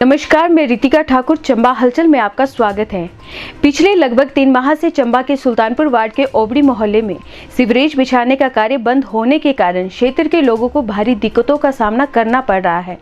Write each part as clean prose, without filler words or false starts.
नमस्कार, मैं रितिका ठाकुर। चंबा हलचल में आपका स्वागत है। पिछले लगभग 3 माह से चंबा के सुल्तानपुर वार्ड के ओबड़ी मोहल्ले में सीवरेज बिछाने का कार्य बंद होने के कारण क्षेत्र के लोगों को भारी दिक्कतों का सामना करना पड़ रहा है।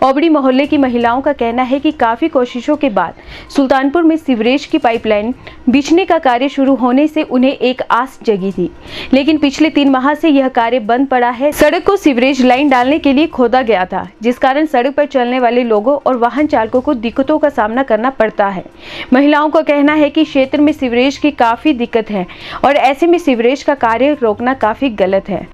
ओबड़ी मोहल्ले की महिलाओं का कहना है कि काफी कोशिशों के बाद सुल्तानपुर में सीवरेज की पाइपलाइन बिछने का कार्य शुरू होने से उन्हें एक आस जगी थी, लेकिन पिछले 3 माह से यह कार्य बंद पड़ा है। सड़क को सीवरेज लाइन डालने के लिए खोदा गया था, जिस कारण सड़क पर चलने वाले लोगों और वाहन चालकों को दिक्कतों का सामना करना पड़ता है। महिलाओं का कहना है कि क्षेत्र में सीवरेज की काफी दिक्कत है और ऐसे में सीवरेज का कार्य रोकना काफी गलत है।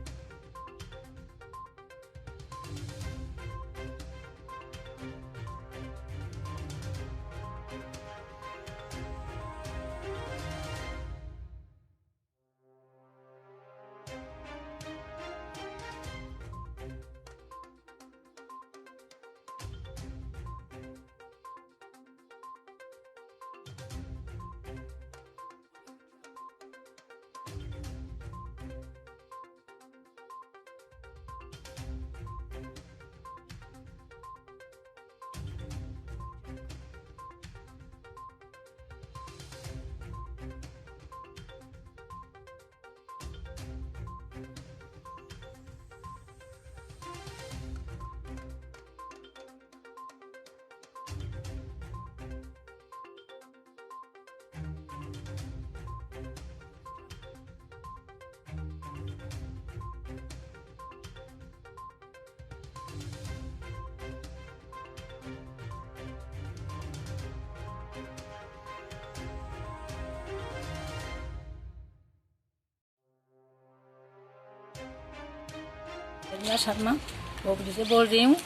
मैं शर्मा ओबड़ी से बोल रही हूँ।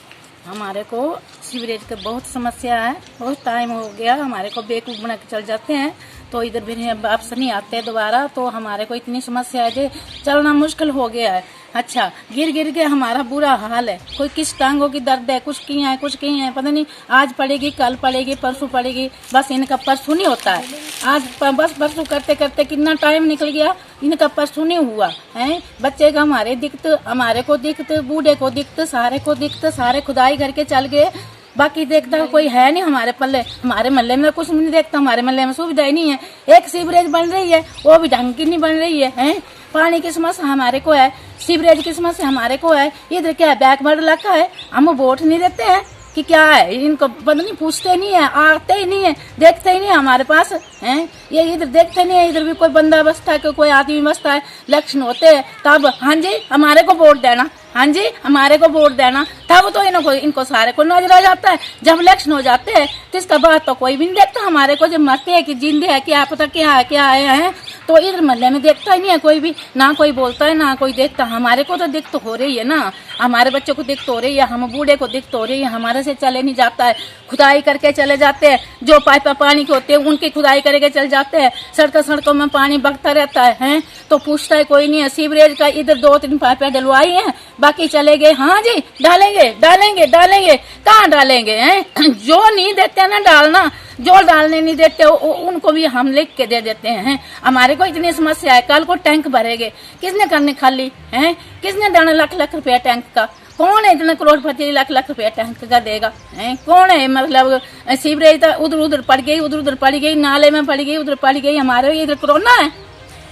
हमारे को सीवरेज की बहुत समस्या है। बहुत टाइम हो गया, हमारे को बेवकूफ़ बना के चल जाते हैं तो इधर भी वापस नहीं आते दोबारा। तो हमारे को इतनी समस्या है कि चलना मुश्किल हो गया है। अच्छा, गिर गिर के हमारा बुरा हाल है। कोई किस टांगों की दर्द है, कुछ की है कुछ की है, पता नहीं आज पड़ेगी कल पड़ेगी परसों पड़ेगी, बस इनका परसों नहीं होता है। आज बस परसों करते करते कितना टाइम निकल गया, इनका परसों नहीं हुआ है। बच्चे का हमारे दिक्कत, हमारे को दिक्कत, बूढ़े को दिक्कत, सारे को दिक्कत, सारे खुदाई करके चल गए। बाकी देखता कोई है नहीं हमारे पल्ले, हमारे महल्ले में कुछ नहीं देखता। हमारे महल्ले में सुविधा ही नहीं है। एक सीवरेज बन रही है, वो भी ढंग की नहीं बन रही है। पानी की समस्या हमारे को है, सीवरेज की समस्या हमारे को है। इधर क्या है, बैकवर्ड इलाका है, हम वोट नहीं देते हैं कि क्या है, इनको पता नहीं, पूछते नहीं है, आते ही नहीं है, देखते ही नहीं है हमारे पास हैं। ये इधर देखते नहीं है, इधर भी कोई बंदा बसता है, कोई आदमी बसता है, इलेक्शन होते हैं तब हाँ जी हमारे को वोट देना, हाँ जी हमारे को वोट देना, तब तो इनको सारे को नजर आ जाता है। जब इलेक्शन हो जाते हैं तो इसका बात तो कोई भी नहीं देखता हमारे को। जब मरते हैं कि जिंदे है क्या पता क्या है तो इधर महल्ले में देखता ही नहीं है कोई भी, ना कोई बोलता है ना कोई देखता। हमारे को तो दिक्कत हो रही है ना, हमारे बच्चों को दिक्कत हो रही है, हम बूढ़े को दिक्कत हो रही है, हमारे से चले नहीं जाता है। खुदाई करके चले जाते हैं, जो पाइप पानी के होते हैं उनकी खुदाई करके चले जाते हैं। सड़कों में पानी बगता रहता है तो पूछता है कोई नहीं है। सीवरेज का इधर 2-3 पाइपें डलवाई हैं, बाकी चले गए हाँ जी डालेंगे डालेंगे डालेंगे, कहाँ डालेंगे हैं। जो नहीं देते ना डालना, जो डालने नहीं देते उनको भी हम लिख के दे देते हैं। हमारे को इतनी समस्या है, कल को टैंक भरेंगे, किसने करने खाली हैं, किसने देना लाख रुपया टैंक का, कौन है इतना करोड़पति लाख रुपया टैंक का देगा हैं, कौन है। मतलब सीवरेज तो उधर पड़ गई, उधर पड़ गई, नाले में पड़ गई, उधर पड़ गई। हमारे इधर कोरोना है,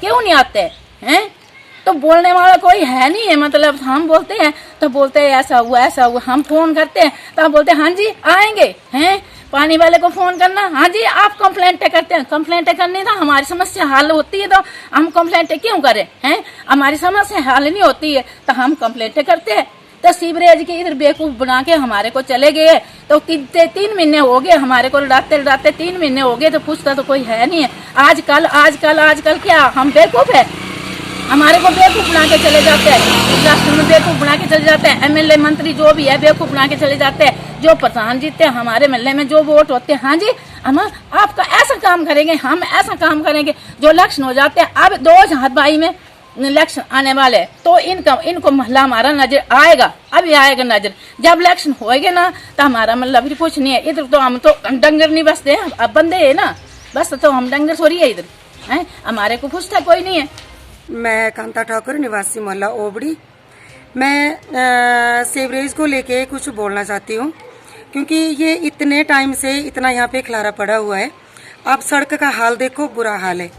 क्यों नहीं आते हैं। तो बोलने वाला कोई है नहीं है। मतलब हम बोलते हैं तो बोलते हैं ऐसा हुआ, हम फोन करते हैं तो हम बोलते हैं हाँ जी आएंगे हैं। पानी वाले को फोन करना, हाँ जी आप कंप्लेंट करते हैं, कंप्लेंट करने तो हमारी समस्या हल होती है तो हम कंप्लेंट क्यों करें हैं। हमारी समस्या हल नहीं होती है तो हम कंप्लेंट करते हैं। तो सीवरेज के इधर बेवकूफ बना के हमारे को चले गए। तो 3 महीने हो गए हमारे को लड़ाते 3 महीने हो गए, तो पूछता तो कोई है नहीं है। आजकल क्या हम बेवकूफ है, हमारे को बेवकूफ बना के चले जाते हैं, राष्ट्र में बेवकूफ बना के चले जाते हैं। एमएलए मंत्री जो भी है बेवकूफ बना के चले जाते हैं। जो प्रधान जीते हैं हमारे महल्ले में, जो वोट होते हैं हाँ जी हम आपका ऐसा काम करेंगे, हम ऐसा काम करेंगे। जो इलेक्शन हो जाते हैं, अब 2022 में इलेक्शन आने वाले, तो इनको महला हमारा नजर आएगा, अभी आएगा नजर। जब इलेक्शन होएगा ना तो हमारा मतलब भी कुछ नहीं है। इधर तो हम तो डंगर नहीं बसते हैं, अब बंदे है ना, बस तो हम डंगर थोड़ी है इधर है, हमारे को पूछता कोई नहीं है। मैं कांता ठाकुर, निवासी मोहल्ला ओबड़ी। मैं सीवरेज को लेके कुछ बोलना चाहती हूँ। क्योंकि ये इतने टाइम से इतना यहाँ पे खलारा पड़ा हुआ है। आप सड़क का हाल देखो, बुरा हाल है।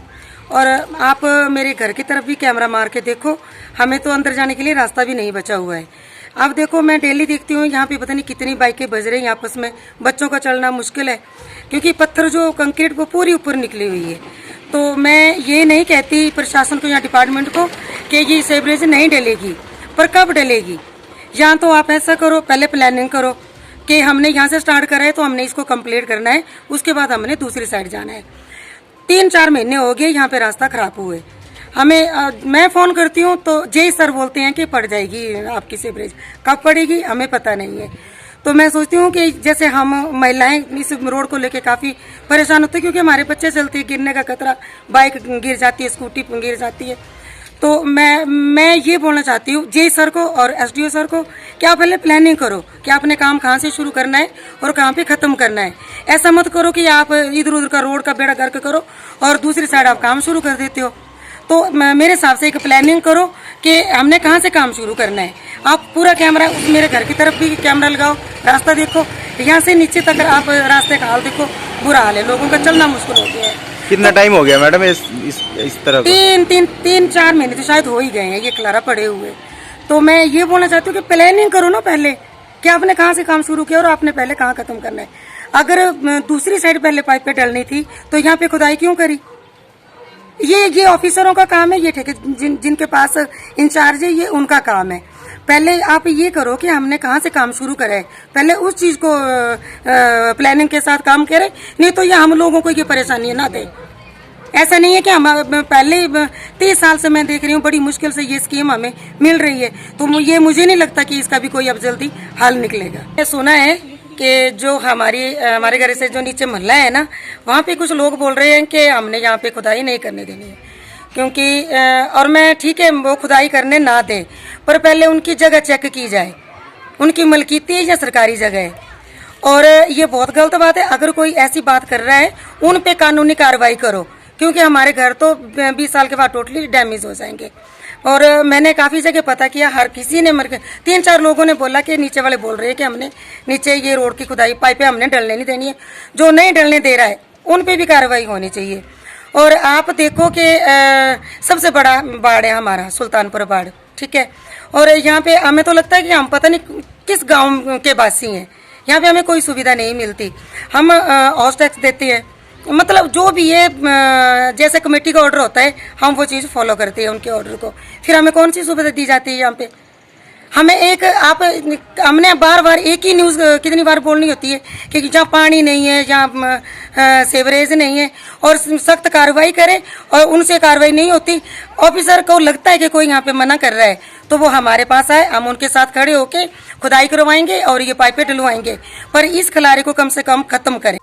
और आप मेरे घर की तरफ भी कैमरा मार के देखो, हमें तो अंदर जाने के लिए रास्ता भी नहीं बचा हुआ है। अब देखो, मैं डेली देखती हूँ यहाँ पे पता नहीं कितनी बाइकें बज रही हैं आपस में, बच्चों का चलना मुश्किल है क्योंकि पत्थर जो कंक्रीट वो पूरी ऊपर निकली हुई है। तो मैं ये नहीं कहती प्रशासन को या डिपार्टमेंट को कि ये सीवरेज नहीं डलेगी, पर कब डलेगी? या तो आप ऐसा करो, पहले प्लानिंग करो कि हमने यहाँ से स्टार्ट करा है तो हमने इसको कंप्लीट करना है, उसके बाद हमने दूसरी साइड जाना है। 3-4 महीने हो गए यहाँ पे रास्ता खराब हुए। मैं फोन करती हूँ तो जय सर बोलते हैं कि पड़ जाएगी आपकी सीवरेज, कब पड़ेगी हमें पता नहीं है। तो मैं सोचती हूँ कि जैसे हम महिलाएं इस रोड को लेके काफी परेशान होते हैं क्योंकि हमारे बच्चे चलते हैं, गिरने का खतरा, बाइक गिर जाती है, स्कूटी गिर जाती है। तो मैं ये बोलना चाहती हूँ जय सर को और एसडीओ सर को कि आप पहले प्लानिंग करो कि आपने काम कहाँ से शुरू करना है और कहाँ पे खत्म करना है। ऐसा मत करो कि आप इधर उधर का रोड का बेड़ा गर्क करो और दूसरी साइड आप काम शुरू कर देते हो। तो मेरे हिसाब से एक प्लानिंग करो कि हमने कहाँ से काम शुरू करना है। आप पूरा कैमरा मेरे घर की तरफ भी कैमरा लगाओ, रास्ता देखो, यहाँ से नीचे तक आप रास्ते का हाल देखो, बुरा हाल है, लोगों का चलना मुश्किल हो गया है। कितना टाइम हो गया मैडम इस तरह? 3-4 महीने तो शायद हो ही गए हैं ये खलारा पड़े हुए। तो मैं ये बोलना चाहती हूँ कि प्लानिंग करो ना पहले कि आपने कहाँ से काम शुरू किया और आपने पहले कहाँ खत्म करना है। अगर दूसरी साइड पहले पाइप पे डलनी थी तो यहाँ पे खुदाई क्यों करी? ये ऑफिसरों का काम है, ये ठेके जिनके पास इंचार्ज है ये उनका काम है। पहले आप ये करो कि हमने कहाँ से काम शुरू करा है, पहले उस चीज को प्लानिंग के साथ काम करें, नहीं तो ये हम लोगों को ये परेशानी ना दे। ऐसा नहीं है कि हम पहले 30 साल से मैं देख रही हूँ बड़ी मुश्किल से ये स्कीम हमें मिल रही है, तो ये मुझे नहीं लगता कि इसका भी कोई अब जल्दी हल निकलेगा। मैं सुना है कि जो हमारे घर से जो नीचे मोहल्ला है ना, वहाँ पे कुछ लोग बोल रहे हैं कि हमने यहाँ पे खुदाई नहीं करने देनी है क्योंकि और मैं ठीक है वो खुदाई करने ना दे, पर पहले उनकी जगह चेक की जाए, उनकी मलकीती है या सरकारी जगह है। और ये बहुत गलत बात है, अगर कोई ऐसी बात कर रहा है उन पे कानूनी कार्रवाई करो क्योंकि हमारे घर तो 20 साल के बाद टोटली डैमेज हो जाएंगे। और मैंने काफी जगह पता किया, हर किसी ने 3-4 लोगों ने बोला कि नीचे वाले बोल रहे हैं कि हमने नीचे ये रोड की खुदाई पाइपें हमने डलने नहीं देनी है। जो नहीं डलने दे रहा है उन पे भी कार्रवाई होनी चाहिए। और आप देखो कि सबसे बड़ा बाढ़ है हमारा सुल्तानपुर बाढ़, ठीक है। और यहाँ पे हमें तो लगता है कि हम पता नहीं किस गांव के वासी हैं, यहाँ पे हमें कोई सुविधा नहीं मिलती। हम हाउस टैक्स देते हैं, मतलब जो भी है जैसे कमेटी का ऑर्डर होता है हम वो चीज़ फॉलो करते हैं उनके ऑर्डर को, फिर हमें कौन सी सुविधा दी जाती है यहाँ पे? हमें हमने बार एक ही न्यूज़ कितनी बार बोलनी होती है कि जहाँ पानी नहीं है, जहाँ सीवरेज नहीं है, और सख्त कार्रवाई करें, और उनसे कार्रवाई नहीं होती। ऑफिसर को लगता है कि कोई यहाँ पे मना कर रहा है तो वो हमारे पास आए, हम उनके साथ खड़े होके खुदाई करवाएंगे और ये पाइपें डलवाएंगे, पर इस खलारे को कम से कम खत्म करें।